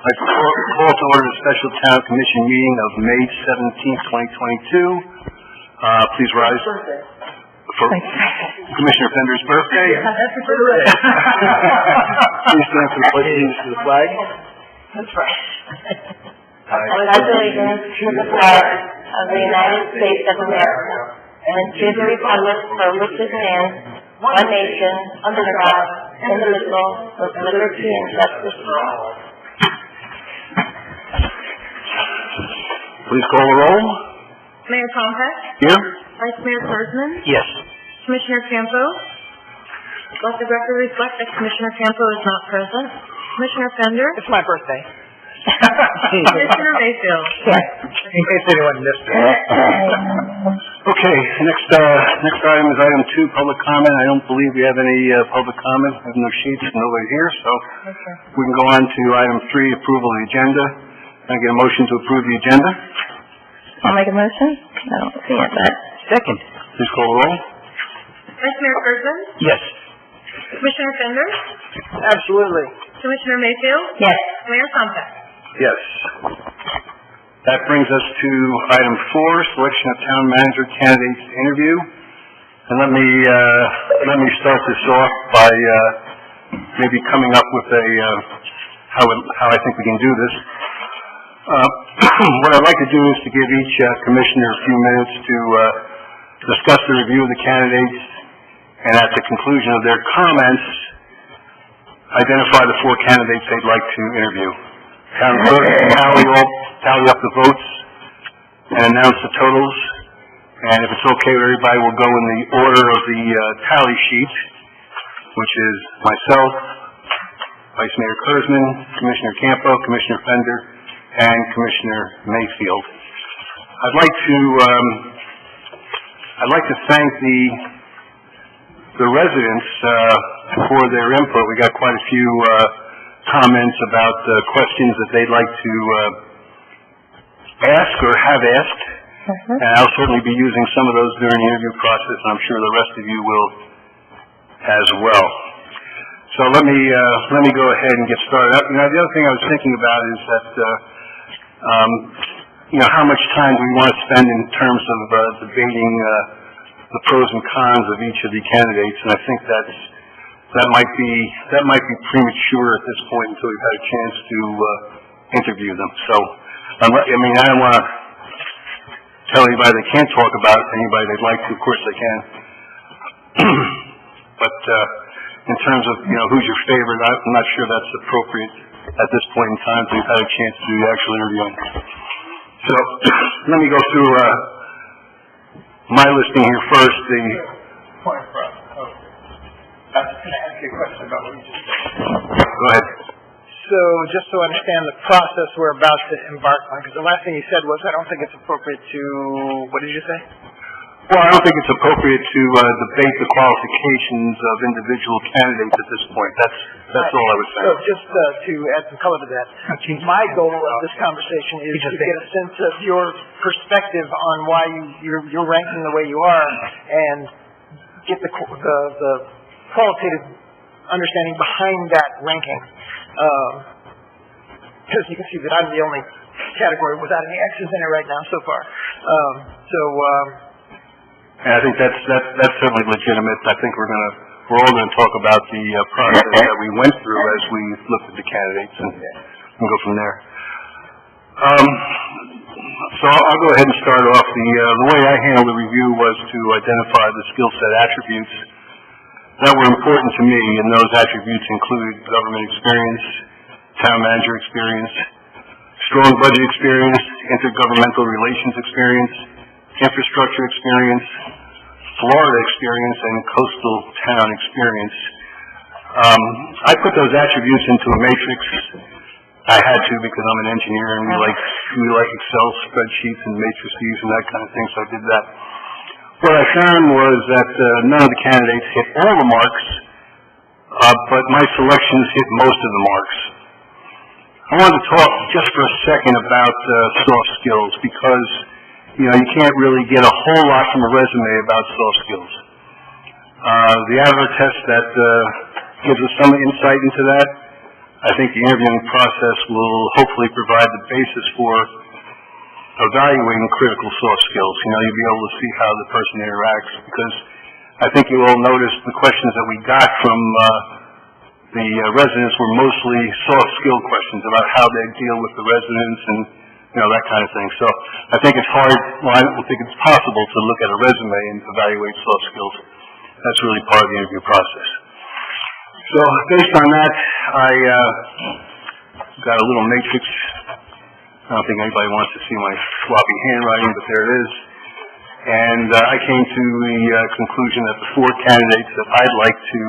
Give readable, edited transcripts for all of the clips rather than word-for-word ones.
I call to order the special town commission meeting of May 17th, 2022. Please rise. For Commissioner Fender's birthday. Happy birthday. Please stand for the pledge of allegiance to the flag. That's right. I pledge allegiance to the flag of the United States of America and to the republic for which it stands, one nation, under God, indivisible, with liberty and justice for all. Please call the roll. Mayor Tompeck? Here. Vice Mayor Kurzman? Yes. Commissioner Campo? Let the record reflect that Commissioner Campo is not present. Commissioner Fender? It's my birthday. Commissioner Mayfield? In case anyone missed it. Okay, next item is item 2, public comment. I don't believe we have any public comment. I have no sheets, nobody here, so we can go on to item 3, approval of the agenda. Can I get a motion to approve the agenda? I'll make a motion. I don't see it, but... Second. Please call the roll. Vice Mayor Kurzman? Yes. Commissioner Fender? Absolutely. Commissioner Mayfield? Yes. Mayor Tompeck? Yes. That brings us to item 4, selection of town manager candidates interview. And let me start this off by maybe coming up with a how I think we can do this. What I'd like to do is to give each commissioner a few minutes to discuss the review of the candidates, and at the conclusion of their comments, identify the 4 candidates they'd like to interview. Town clerk will tally up the votes and announce the totals, and if it's okay with everybody, we'll go in the order of the tally sheet, which is myself, Vice Mayor Kurzman, Commissioner Campo, Commissioner Fender, and Commissioner Mayfield. I'd like to thank the residents for their input. We got quite a few comments about questions that they'd like to ask or have asked, and I'll certainly be using some of those during the interview process, and I'm sure the rest of you will as well. So let me go ahead and get started. The other thing I was thinking about is that how much time do we want to spend in terms of debating the pros and cons of each of the candidates, and I think that might be premature at this point until we've had a chance to interview them. So, I don't want to tell anybody they can't talk about anybody they'd like to. Of course they can. But in terms of who's your favorite, I'm not sure that's appropriate at this point in time until we've had a chance to do the actual interviewing. So let me go through my listing here first. Point for us. I was going to ask you a question about what you just said. Go ahead. So, just to understand the process we're about to embark on, because the last thing you said was, I don't think it's appropriate to, what did you say? Well, I don't think it's appropriate to debate the qualifications of individual candidates at this point. That's all I was saying. So, just to add some color to that, my goal of this conversation is to get a sense of your perspective on why you're ranking the way you are, and get the qualitative understanding behind that ranking. Because you can see that I'm the only category without any X's in it right now so far. And I think that's certainly legitimate. I think we're all going to talk about the process that we went through as we looked at the candidates and go from there. So I'll go ahead and start off. The way I handled the review was to identify the skill set attributes that were important to me, and those attributes included government experience, town manager experience, strong budget experience, intergovernmental relations experience, infrastructure experience, Florida experience, and coastal town experience. I put those attributes into a matrix. I had to because I'm an engineer and we like Excel spreadsheets and matrices and that kind of thing, so I did that. What I found was that none of the candidates hit all the marks, but my selections hit most of the marks. I wanted to talk just for a second about soft skills because, you can't really get a whole lot from a resume about soft skills. The AVER test that gives us some insight into that I think the interviewing process will hopefully provide the basis for evaluating critical soft skills. You know, you'll be able to see how the person interacts, because I think you all noticed the questions that we got from the residents were mostly soft skill questions about how they deal with the residents and, you know, that kind of thing. So I think it's hard, well, I don't think it's possible to look at a resume and evaluate soft skills. That's really part of the interview process. So based on that, I got a little matrix. I don't think anybody wants to see my sloppy handwriting, but there it is. And I came to the conclusion that the 4 candidates that I'd like to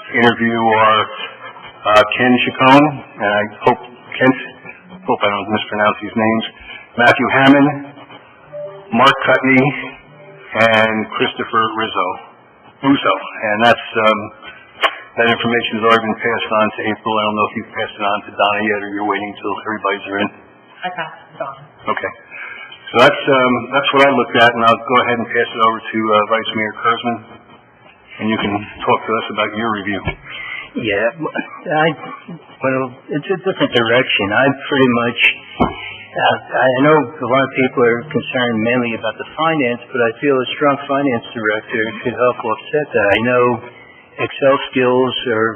interview are Ken Chacon, and I hope I don't mispronounce these names, Matthew Hammond, Mark Cutney, and Christopher Russo. And that's that information has already been passed on to April. I don't know if you've passed it on to Donna yet, or you're waiting until everybody's in. I passed it on. Okay. So that's what I looked at, and I'll go ahead and pass it over to Vice Mayor Kurzman, and you can talk to us about your review. Yeah, well, it's a different direction. I'm pretty much, I know a lot of people are concerned mainly about the finance, but I feel a strong finance director could help offset that. I know Excel skills are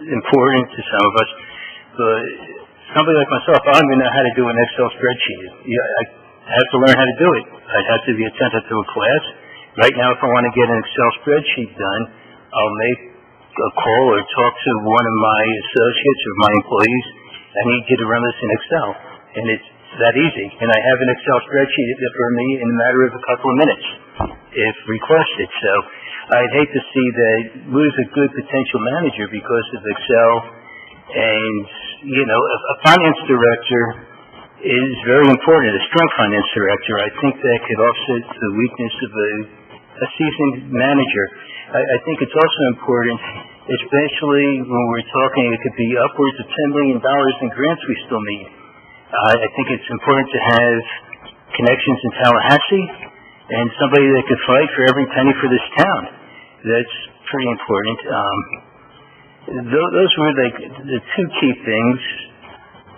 important to some of us, but somebody like myself, I don't even know how to do an Excel spreadsheet. I have to learn how to do it. I'd have to be attentive to a class. Right now, if I want to get an Excel spreadsheet done, I'll make a call or talk to one of my associates or my employees. I need you to run this in Excel, and it's that easy. And I have an Excel spreadsheet for me in a matter of a couple of minutes, if requested. So I'd hate to see that lose a good potential manager because of Excel. And, you know, a finance director is very important, a strong finance director. I think that could offset the weakness of a seasoned manager. I think it's also important, especially when we're talking, it could be upwards of $10 million in grants we still need. I think it's important to have connections in Tallahassee and somebody that could fight for every penny for this town. That's pretty important. Those were like the 2 key things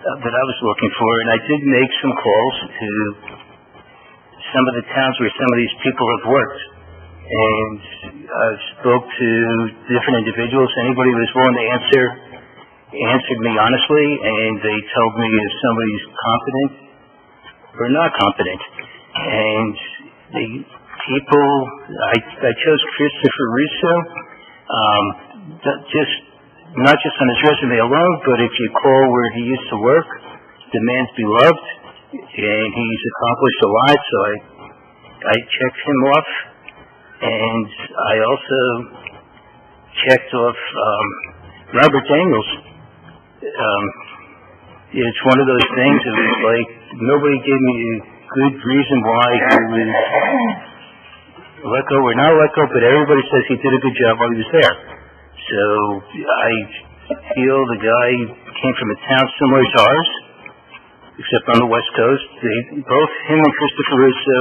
that I was looking for, and I did make some calls to some of the towns where some of these people have worked. And I spoke to different individuals. Anybody who was willing to answered me honestly, and they told me if somebody's competent or not competent. And the people, I chose Christopher Russo, not just on his resume alone, but if you call where he used to work, the man's beloved, and he's accomplished a lot, so I checked him off. And I also checked off Robert Daniels. It's one of those things, it was like nobody gave me a good reason why he was let go or not let go, but everybody says he did a good job while he was there. So I feel the guy came from a town similar to ours, except on the West Coast. Both him and Christopher Russo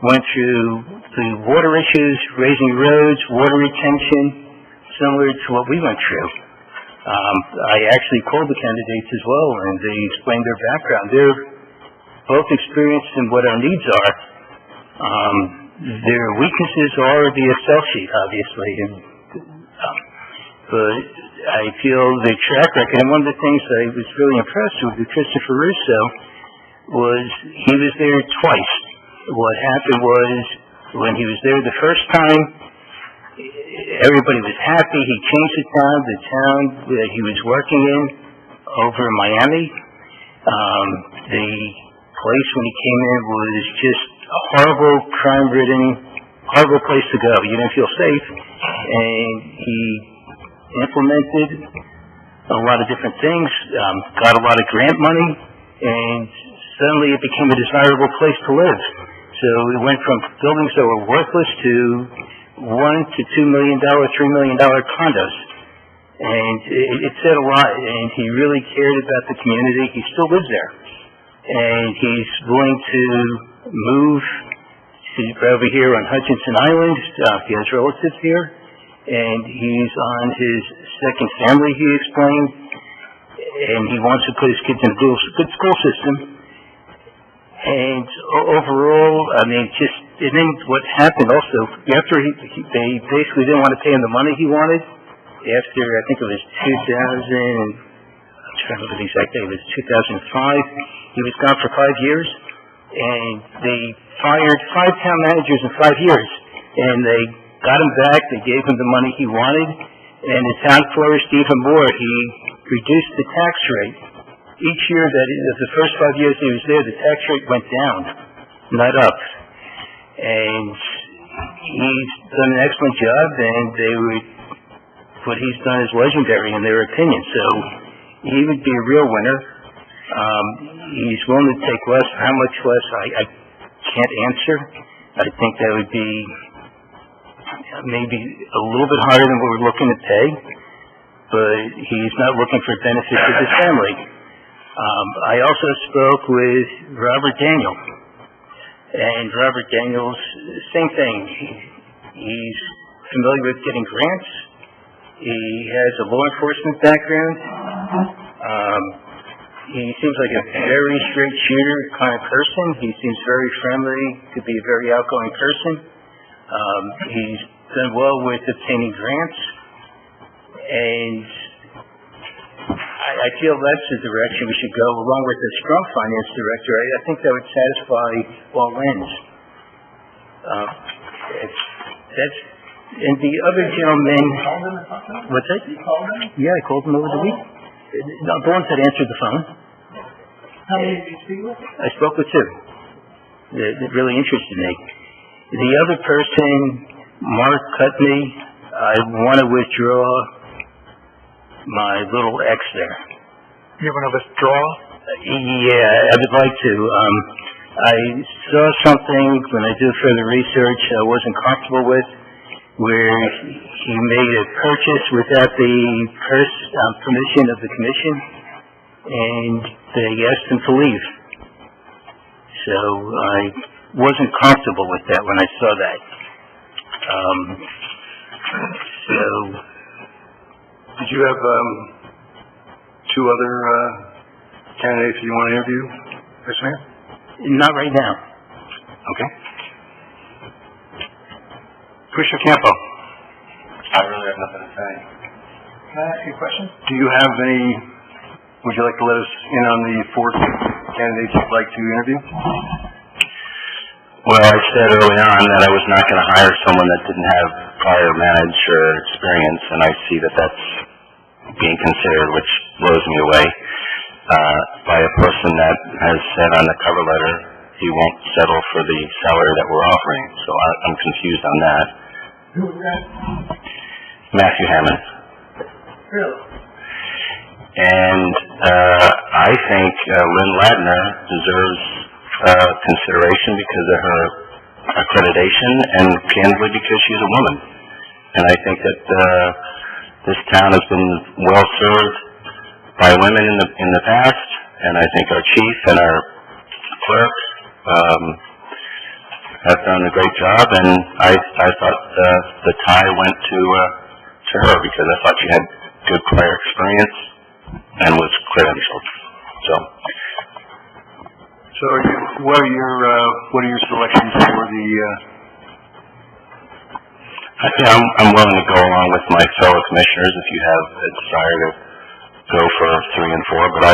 went through the water issues, raising roads, water retention, similar to what we went through. I actually called the candidates as well, and they explained their background. They're both experienced in what our needs are. Their weaknesses are the Excel sheet, obviously, but I feel the track record, and one of the things I was really impressed with Christopher Russo was he was there twice. What happened was, when he was there the first time, everybody was happy. He changed the town that he was working in over in Miami. The place when he came in was just a horrible, crime-ridden, horrible place to go. You didn't feel safe. And he implemented a lot of different things, got a lot of grant money, and suddenly it became a desirable place to live. So it went from buildings that were worthless to $1 to $2 million, $3 million condos. And it said a lot, and he really cared about the community. He still lives there. And he's willing to move to over here on Hutchinson Island. He has relatives here. And he's on his second family, he explained. and he wants to put his kids in a good school system. And overall, I mean, and then what happened also, after they basically didn't want to pay him the money he wanted, after, I think it was 2000, I'm trying to remember the exact date, it was 2005, he was gone for 5 years, and they fired 5 town managers in 5 years, and they got him back, they gave him the money he wanted, and the town flourished even more. He reduced the tax rate. Each year of the first 5 years he was there, the tax rate went down, not up. And he's done an excellent job, and what he's done is legendary in their opinion. So he would be a real winner. He's willing to take less. How much less, I can't answer. I think that would be maybe a little bit higher than what we're looking to pay, but he's not looking for benefits of his family. I also spoke with Robert Daniel, and Robert Daniel's same thing. He's familiar with getting grants. He has a law enforcement background. He seems like a very straight shooter kind of person. He seems very friendly, could be a very outgoing person. He's done well with obtaining grants, and I feel that's the direction we should go, along with a strong finance director. I think that would satisfy all ends. And the other gentleman, what's that? You called him? Yeah, I called him over the week. No, the ones that answered the phone. How many did you speak with? I spoke with 2. That really interested me. The other person, Mark Cutney, I want to withdraw my little X there. You want to withdraw? Yeah, I would like to. I saw something when I do further research I wasn't comfortable with, where he made a purchase without the permission of the commission, and they asked him to leave. So I wasn't comfortable with that when I saw that. Did you have 2 other candidates you want to interview, Vice Mayor? Not right now. Okay. Commissioner Campo. I really have nothing to say. Can I ask you a question? Would you like to let us in on the 4 candidates you'd like to interview? Well, I said early on that I was not going to hire someone that didn't have prior manager experience, and I see that that's being considered, which blows me away, by a person that has said on the cover letter he won't settle for the salary that we're offering. So I'm confused on that. Who was that? Matthew Hammond. Really? And I think Lynn Ladner deserves consideration because of her accreditation and candidly because she's a woman. And I think that this town has been well served by women in the past, and I think our chief and our clerks have done a great job, and I thought the tie went to her because I thought she had good prior experience and was credentialed. So what are your selections for the? I'm willing to go along with my fellow commissioners if you have a desire to go for 3 and 4, but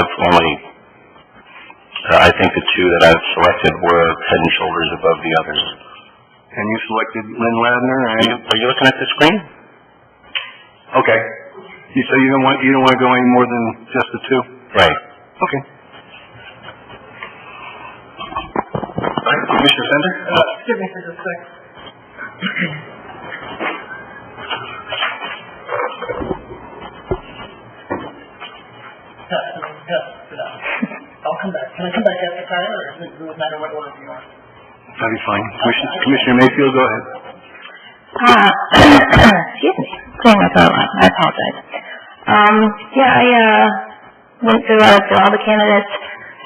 I think the 2 that I've selected were head and shoulders above the others. And you selected Lynn Ladner. Are you looking at the screen? Okay. So you don't want to go any more than just the 2? Right. Okay. All right, Commissioner Sender? Excuse me for just a sec. I'll come back. Can I come back after Tyler, or does it matter what order you are? That'd be fine. Commissioner Mayfield, go ahead. Excuse me, clearing my throat. I apologize. I went through all the candidates,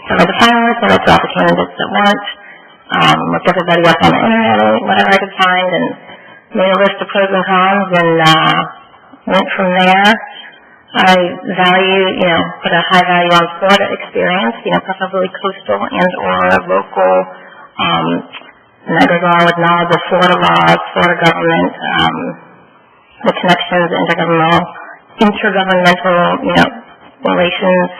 some of the finalists, and all the candidates that weren't. Looked everybody up on the internet, whatever I could find, and made a list of pros and cons, and went from there. I value, put a high value on Florida experience, preferably coastal and or local, and that goes along with knowledge of Florida laws, Florida government, the connections, intergovernmental, relations.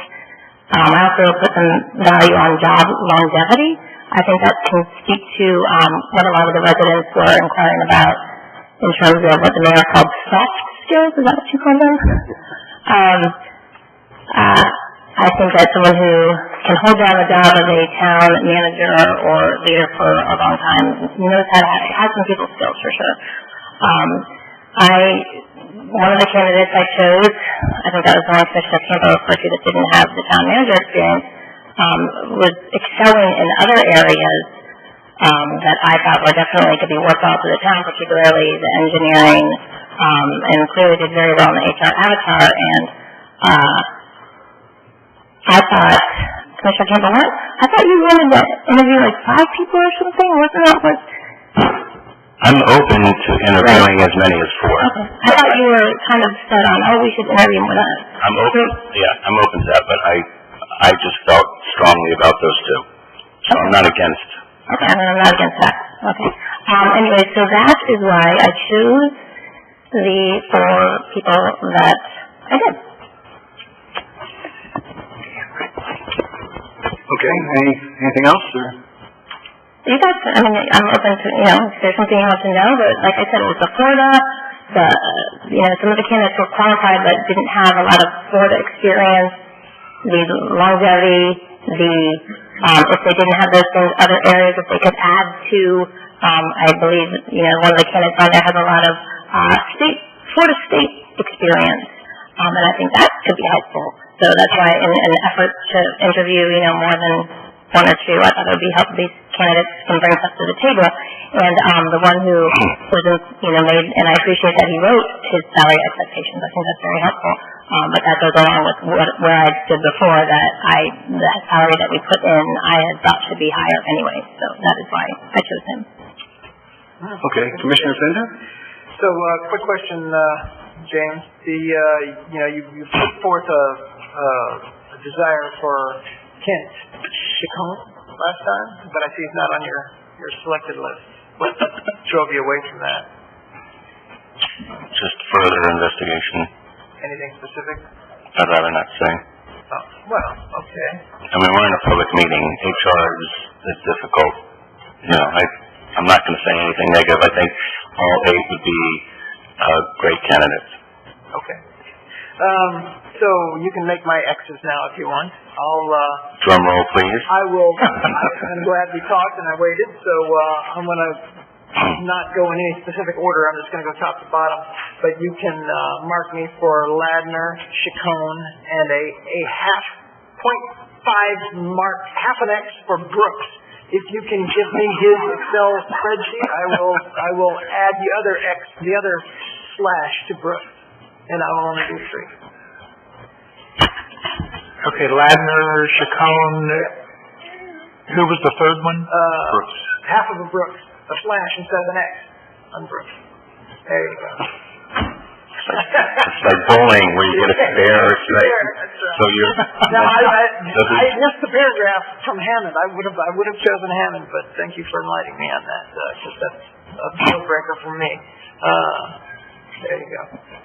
I also put some value on job longevity. I think that can speak to what a lot of the residents were inquiring about in terms of what the mayor called soft skills. Is that what you call them? I think that someone who can hold down the job of a town manager or leader for a long time knows how to has some people skills for sure. One of the candidates I chose, I think that was the one Commissioner Campo referred to that didn't have the town manager experience, was excelling in other areas that I thought were definitely could be worthwhile to the town, particularly the engineering, and clearly did very well in the HR avatar. And I thought, Commissioner Campbell, I thought you wanted to interview like 5 people or something. Wasn't that what? I'm open to interviewing as many as 4. Okay. I thought you were kind of set on, we should interview more than us. I'm open to that, but I just felt strongly about those 2. So I'm not against. Okay, I'm not against that. Okay. Anyway, so that is why I chose the 4 people that I did. Okay, anything else, or? You guys, I'm open to, if there's something you want to know, but like I said, it was the Florida, some of the candidates were qualified but didn't have a lot of Florida experience, the longevity, if they didn't have those things, other areas that they could add to, I believe, one of the candidates on there has a lot of Florida state experience, and I think that could be helpful. So that's why in an effort to interview, more than 1 or 2, I thought it would be helpful. These candidates can bring stuff to the table. And the one who was, made, and I appreciate that he wrote his salary expectations. I think that's very helpful. But that goes along with where I stood before, that that salary that we put in, I had thought should be higher anyway. So that is why I chose him. Okay, Commissioner Fender? So, quick question, James. You put forth a desire for Kent Chacon last time, but I see he's not on your selected list. What drove you away from that? Just further investigation. Anything specific? I'd rather not say. Oh, well, okay. We're in a public meeting. HR is difficult. I'm not going to say anything negative. I think all 8 would be great candidates. Okay. So you can make my X's now if you want. Drum roll, please. I will. I'm glad we talked and I waited. So I'm going to not go in any specific order. I'm just going to go top to bottom. But you can mark me for Ladner, Chacon, and a half 0.5 mark, half an X for Brooks. If you can give me his Excel spreadsheet, I will add the other slash to Brooks, and I will only do 3. Okay, Ladner, Chacon. Who was the third one? Brooks. Half of a Brooks, a slash instead of an X on Brooks. There you go. It's like bowling where you get a spare. So you're. Now I missed the paragraph from Hammond. I would have chosen Hammond, but thank you for enlightening me on that. Because that's a deal breaker for me. There you go.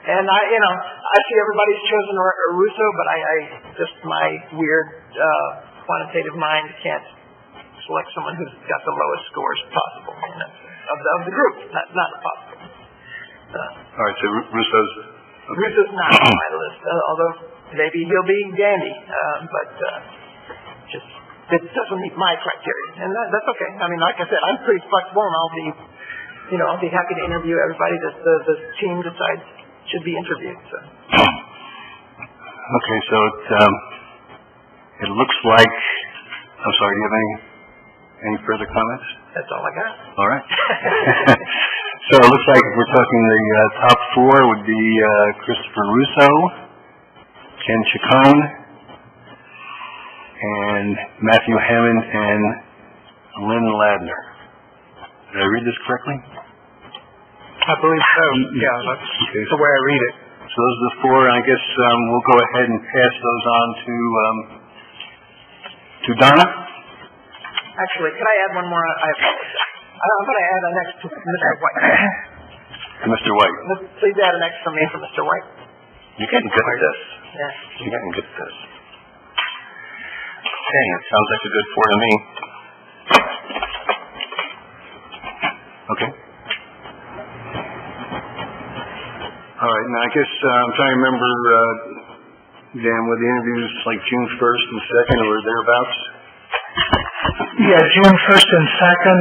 And I see everybody's chosen Russo, but I just my weird quantitative mind can't select someone who's got the lowest scores possible of the group. Not possible. All right, so Russo's not on my list, although maybe he'll be dandy, but just it doesn't meet my criteria, and that's okay. Like I said, I'm pretty flexible, and I'll be happy to interview everybody that the team decides should be interviewed. So. Okay, so it looks like. I'm sorry. Do you have any further comments? That's all I got. All right. So it looks like we're talking the top 4 would be Christopher Russo, Ken Chacon, and Matthew Hammond, and Lynn Ladner. Did I read this correctly? I believe so. Yeah, that's the way I read it. So those are the four. I guess we'll go ahead and pass those on to Donna. Actually, could I add one more? I apologize. I'm going to add an next to Mr. White. Mr. White. Please add an next for me for Mr. White. You're getting good at this. Yes. You're getting good at this. Okay, it sounds like a good four to me. Okay. All right, now I guess I'm trying to remember, Dan, were the interviews like June 1st and 2nd or thereabouts? Yeah, June 1st and 2nd,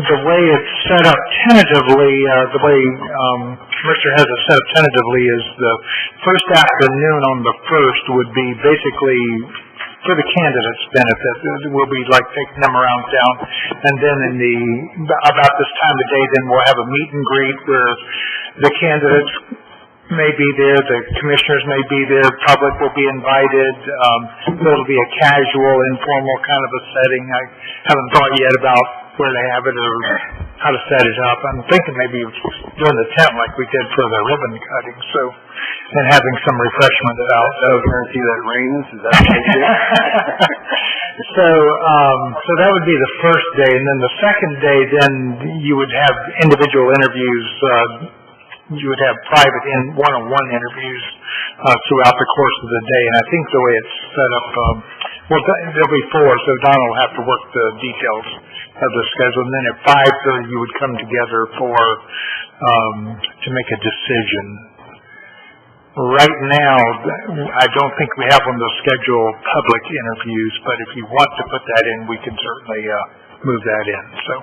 the way it's set up tentatively, the way Mercer has it set up tentatively is the first afternoon on the 1st would be basically for the candidates' benefit. We'll be like taking them around town, and then about this time of day, then we'll have a meet and greet where the candidates may be there, the commissioners may be there, public will be invited. It'll be a casual, informal kind of a setting. I haven't thought yet about where to have it or how to set it up. I'm thinking maybe doing the tent like we did for the ribbon cutting, and having some refreshments out. So guarantee that it rains? Is that what you So that would be the first day, and then the second day, then you would have individual interviews. You would have private one-on-one interviews throughout the course of the day, and I think the way it's set up, there'll be four, so Don will have to work the details of the schedule, and then at 5:30 you would come together to make a decision. Right now, I don't think we have on the schedule public interviews, but if you want to put that in, we can certainly move that in. So,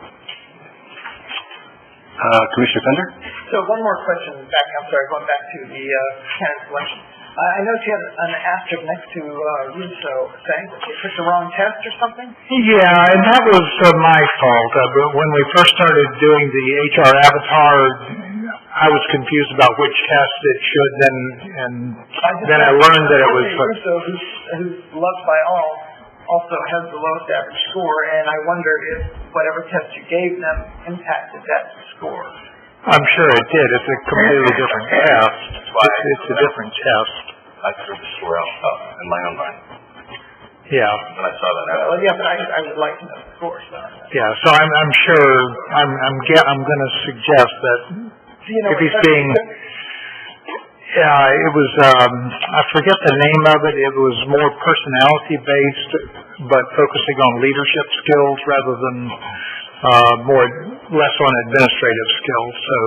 Commissioner Fender? So one more question going back to the candidate selection. I noticed you had an asterisk next to Russo saying that you took the wrong test or something? yeah, and that was my fault. But when we first started doing the HR avatar, I was confused about which test it should, and then I learned that it was... Russo, who's loved by all, also has the lowest average score, and I wonder if whatever test you gave them impacted that score. I'm sure it did. It's a completely different test. It's a different test. I threw the score out in my own mind Yeah. when I saw that. Well, yeah, but I would like to know the score. So. Yeah, so I'm sure, I'm going to suggest that if he's being... Yeah, it was, I forget the name of it. It was more personality-based, but focusing on leadership skills rather than less on administrative skills. So,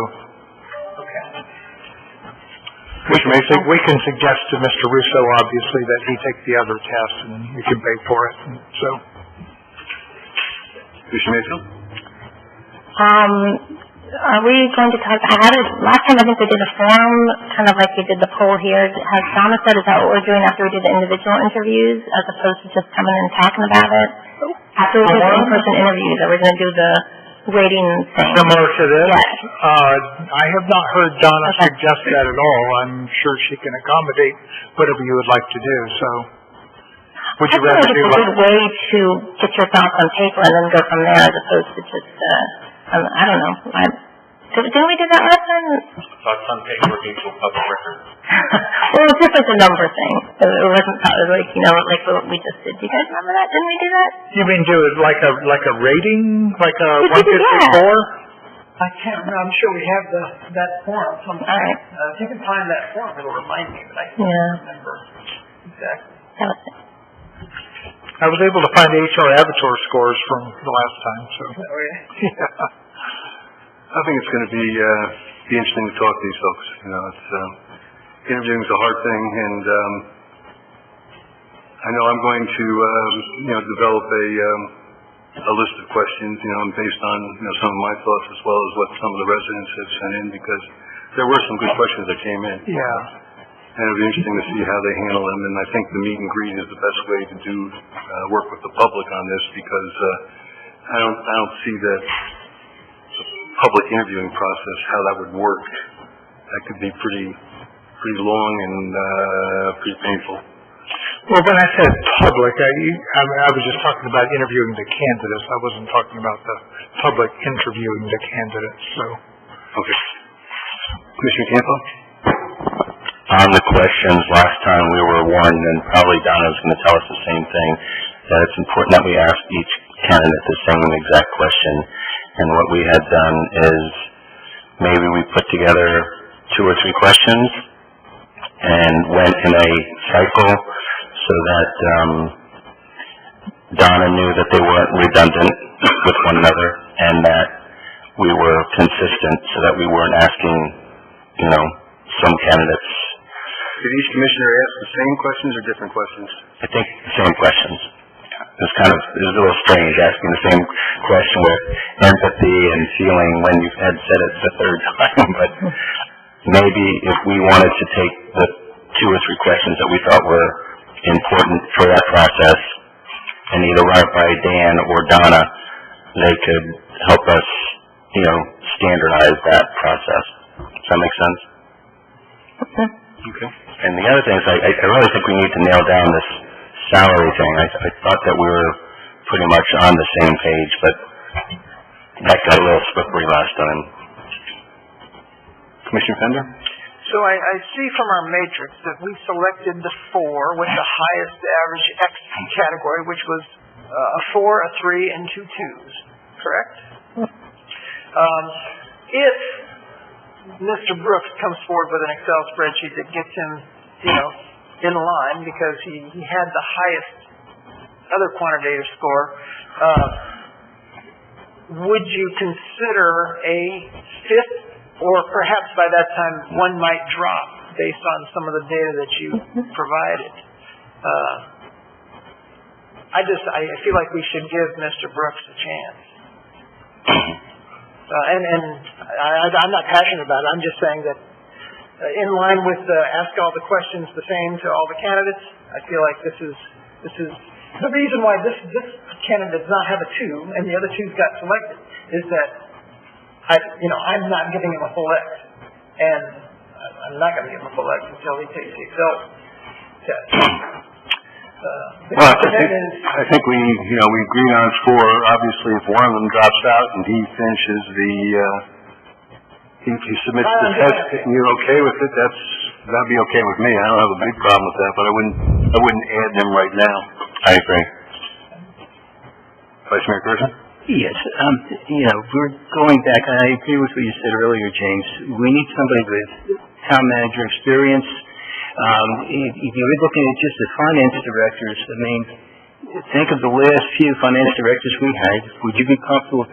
we can suggest to Mr. Russo, obviously, that he take the other test and you can pay for it. So, Commissioner Mayfield? Are we going to talk, last time I think we did a forum, kind of like we did the poll here. Has Donna said, is that what we're doing after we do the individual interviews, as opposed to just coming in and talking about it? After we do the in-person interviews, are we going to do the rating thing? similar to this? Yes. I have not heard Donna suggest that at all. I'm sure she can accommodate whatever you would like to do, so. Would you rather do it's a good way to get your thoughts on paper and then go from there, as opposed to just, I don't know. Didn't we do that last time? Thoughts on paper equal public record. Well, it was just like a number thing. It wasn't like, like what we just did. Do you guys remember that? Didn't we do that? You mean do it like a rating, like a We did, 154? I can't remember. I'm sure we have that form somewhere. All right. If you can find that form, it'll remind me, but I can't remember exactly. That was it. I was able to find the HR Avatar scores from the last time, so. Oh, yeah. Yeah. I think it's going to be interesting to talk to these folks. Interviewing is a hard thing, and I know I'm going to develop a list of questions, based on some of my thoughts as well as what some of the residents have sent in, because there were some good questions that came in. Yeah. And it'll be interesting to see how they handle them, and I think the meet and greet is the best way to do work with the public on this, because I don't see the public interviewing process, how that would work. That could be pretty long and pretty painful. Well, when I said public, I was just talking about interviewing the candidates. I wasn't talking about the public interviewing the candidates, so. Okay. Commissioner Campo? on the questions last time we were warned, and probably Donna's going to tell us the same thing, that it's important that we ask each candidate the same exact question. And what we had done is maybe we put together 2 or 3 questions and went in a cycle so that Donna knew that they weren't redundant with one another and that we were consistent so that we weren't asking, some candidates. Did each commissioner ask the same questions or different questions? I think the same questions. It was a little strange asking the same question with empathy and feeling when you had said it the 3rd time, but maybe if we wanted to take the 2 or 3 questions that we thought were important for that process and either run it by Dan or Donna, they could help us, standardize that process. Does that make sense? Okay. And the other thing is, I really think we need to nail down this salary thing. I thought that we were pretty much on the same page, but that got a little slippery last time. Commissioner Fender? So I see from our matrix that we selected the 4 with the highest average X category, which was a 4, a 3, and 2 2s, correct? If Mr. Brooks comes forward with an Excel spreadsheet that gets him, in line because he had the highest other quantitative score, would you consider a 5th, or perhaps by that time one might drop based on some of the data that you provided? I feel like we should give Mr. Brooks a chance. I'm not passionate about it. I'm just saying that in line with ask all the questions the same to all the candidates, I feel like this is the reason why this candidate does not have a 2 and the other 2s got selected is that I'm not giving him a full X, and I'm not going to give him a full X until he takes the Excel test. Well, I think we agreed on 4. Obviously, if one of them drops out and he finishes if he submits the test and you're okay with it, that'd be okay with me. I don't have a big problem with that, but I wouldn't add them right now. I agree. Vice Mayor Gerson? Yes, we're going back, and I agree with what you said earlier, James. We need somebody with town manager experience. If you're looking at just the finance directors, think of the last few finance directors we had. Would you be comfortable with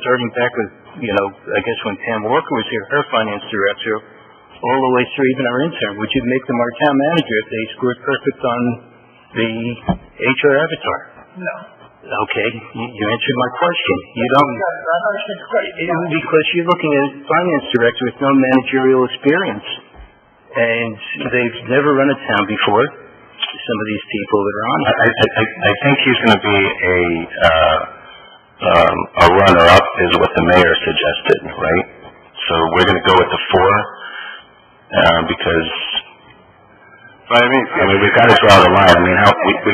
starting back with, I guess when Pam Walker was here, her finance director, all the way through even our intern? Would you make them our town manager if they scored perfect on the HR avatar? No. Okay, you answered my question. You don't. I understand the question. Because you're looking at a finance director with no managerial experience. And they've never run a town before, some of these people that are on it. I think he's going to be a runner-up is what the mayor suggested, right? So we're going to go with the 4 because we've got to draw the line. We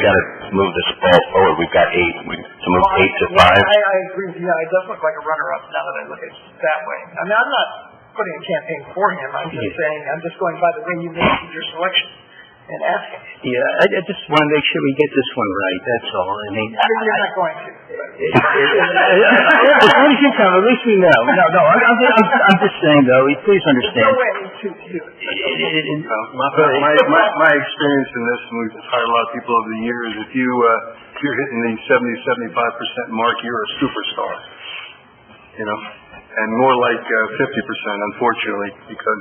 got to move this ball forward. We've got 8. To move 8 to 5. I agree with you. It does look like a runner-up now that I look at it that way. I'm not putting a campaign for him. I'm just saying, I'm just going by the way you made your selection and asking. Yeah, I just want to make sure we get this one right, that's all. You're not going to. As long as you come, at least we know. No, I'm just saying, though, please understand. No way to do it. My experience in this, and we've hired a lot of people over the years, if you're hitting the 70-75% mark, you're a superstar. And more like 50%, unfortunately, because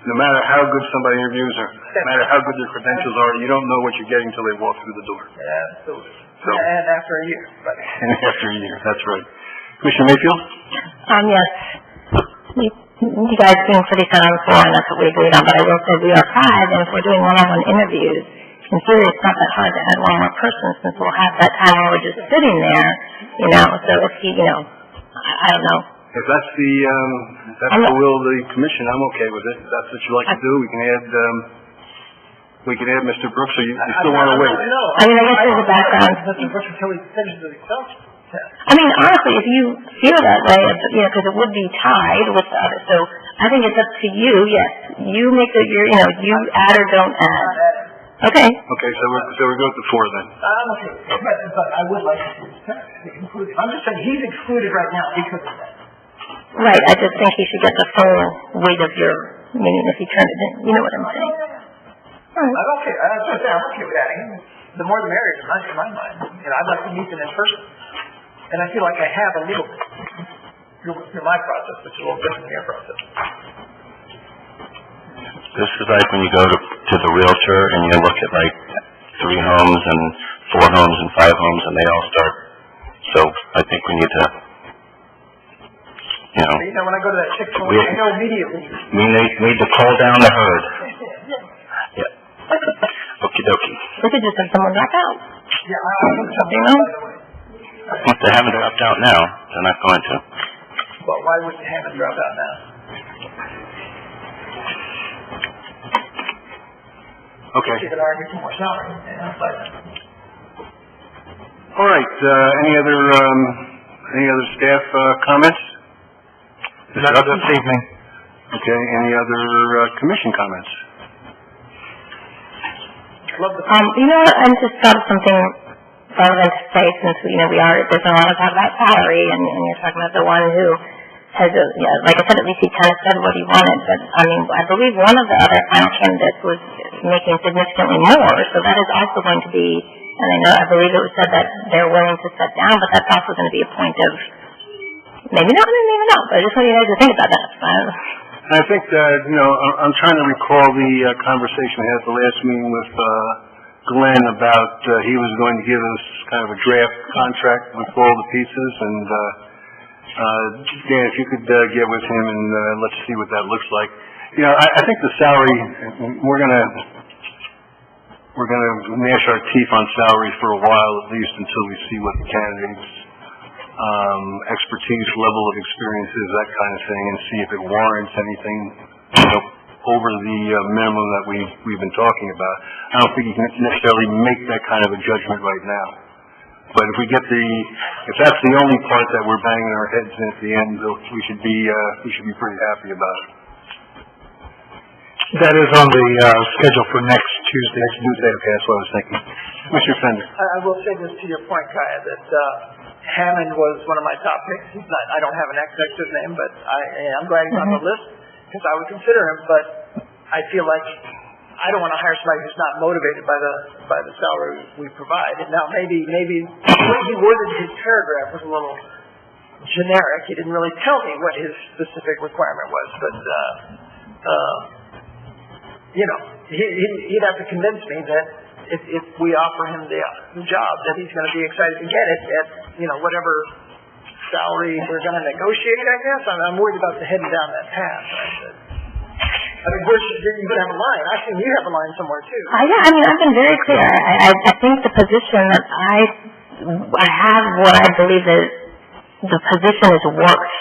no matter how good somebody interviews or no matter how good their credentials are, you don't know what you're getting until they walk through the door. Absolutely. So, and after a year. And after a year, that's right. Commissioner Mayfield? Yes. You guys seem pretty set on 4, and that's what we agreed on, but I will say we are 5, and if we're doing one-on-one interviews, in theory, it's not that hard to add one more person since we'll have that time when we're just sitting there, so if he, I don't know. If that's the will of the commission, I'm okay with it. If that's what you like to do, we can add Mr. Brooks, or you still want to wait? No. I guess there's a background. Mr. Brooks until he finishes the Excel I mean, honestly, if you feel that way, because it would be tied with the other, so I think it's up to you, yes. You make you add or don't add. Okay. Okay, so we're good with the 4 then. I'm okay, but I would like to see his included. I'm just saying he's excluded right now because of that. Right, I just think he should get the full weight of your meaning if he turned it in. You know what I'm saying? I'm okay. I'm okay with adding him. The more the merrier in my mind. I'd like to meet them in person. And I feel like I have a little bit through my process, which is a little different than your process. This is like when you go to the realtor and you look at like 3 homes and 4 homes and 5 homes and they all start. So I think we need to, when I go to that Chick-fil-A, I know immediately. We need to call down the herd. Yeah. Okie dokie. We could just have someone drop out. Yeah, If they haven't dropped out now, they're not going to. But why would you have it drop out now? Okay. You could argue for more salary. All right, any other staff comments? Not this evening. Okay, any other commission comments? You know what, I just thought of something relevant to say since, there's a lot of talk about salary and you're talking about the one who has like I said, at least he kind of said what he wanted, but I believe one of the other final candidates was making significantly more, so that is also going to be, and I believe it was said that they're willing to step down, but that's also going to be a point of, maybe not, but I just want you guys to think about that. I think that, I'm trying to recall the conversation we had at the last meeting with Glenn about he was going to give us kind of a draft contract with all the pieces, and Dan, if you could get with him and let's see what that looks like. I think the salary, we're gonna gnash our teeth on salaries for a while, at least until we see what the candidates' expertise, level of experience is, that kind of thing, and see if it warrants anything over the minimum that we've been talking about. I don't think you can necessarily make that kind of a judgment right now. But if if that's the only part that we're banging our heads in at the end, we should be pretty happy about it. That is on the schedule for next Tuesday. Next Tuesday, okay, that's what I was thinking. Mr. Fender. I will say this to your point, Kaya, that Hammond was one of my top picks. I don't have an X next to his name, but I'm glad he's on the list because I would consider him. But I feel like I don't want to hire somebody who's not motivated by the salary we provide. And now maybe the way he worded his paragraph was a little generic. He didn't really tell me what his specific requirement was, but he'd have to convince me that if we offer him the job, that he's going to be excited to get it at whatever salary we're going to negotiate. I guess I'm worried about heading down that path. You could have a line. I think you have a line somewhere too. Yeah, I've been very clear. I think the position that I have, what I believe is the position is worth.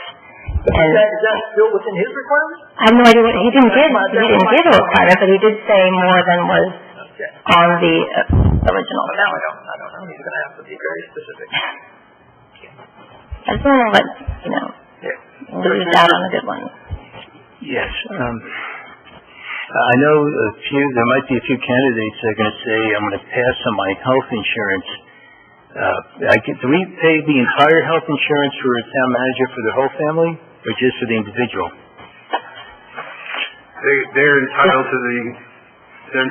And is that still within his requirements? I have no idea what he didn't give a requirement, but he did say more than was on the original. But now I don't know. He's going to have to be very specific. I just want to let lose out on a good one. Yes. I know there might be a few candidates that are going to say, I'm going to pass on my health insurance. Do we pay the entire health insurance for a town manager for the whole family, or just for the individual? They're entitled to the same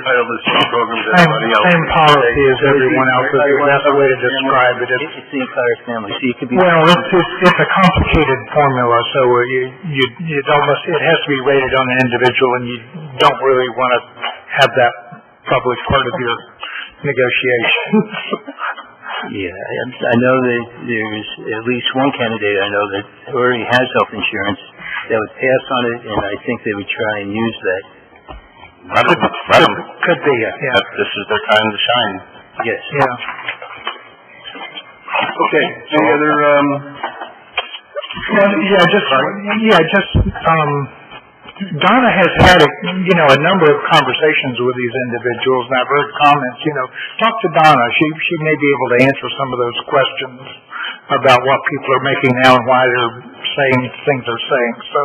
programs as everybody else. Same policy as everyone else. That's the way to describe it. It's the entire family, so you could be... Well, it's a complicated formula, so it has to be rated on an individual, and you don't really want to have that probably part of your negotiation. Yeah, I know that there's at least one candidate I know that already has health insurance that would pass on it, and I think they would try and use that. Could be, yeah. This is their time to shine. Yes. Yeah. Okay, any other, Donna has had a number of conversations with these individuals, and I've heard comments. Talk to Donna. She may be able to answer some of those questions about what people are making now and why they're saying things they're saying, so.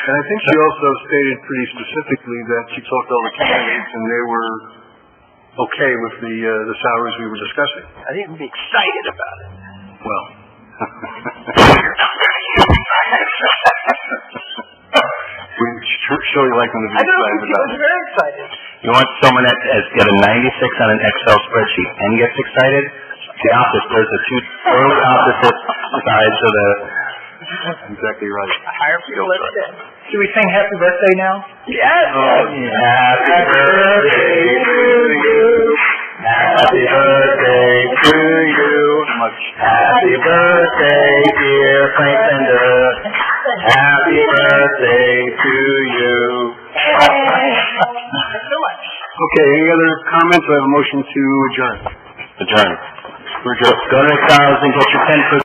And I think she also stated pretty specifically that she talked to all the candidates and they were okay with the salaries we were discussing. I'd even be excited about it. Well. We surely like them to be I know, excited she about was it. very excited. You want someone that has got a 96 on an Excel spreadsheet and gets excited? The opposite, there's the two totally opposite sides of the... Exactly right. Higher people, let's say. Should we sing happy birthday now? Yes! Happy birthday to you. Happy birthday to you. Happy birthday, dear Frank Bender. Happy birthday to you. Thanks so much. Okay, any other comments? I have a motion to adjourn. Adjourn. We're adjourned. Go to McDonald's and get your 10 foot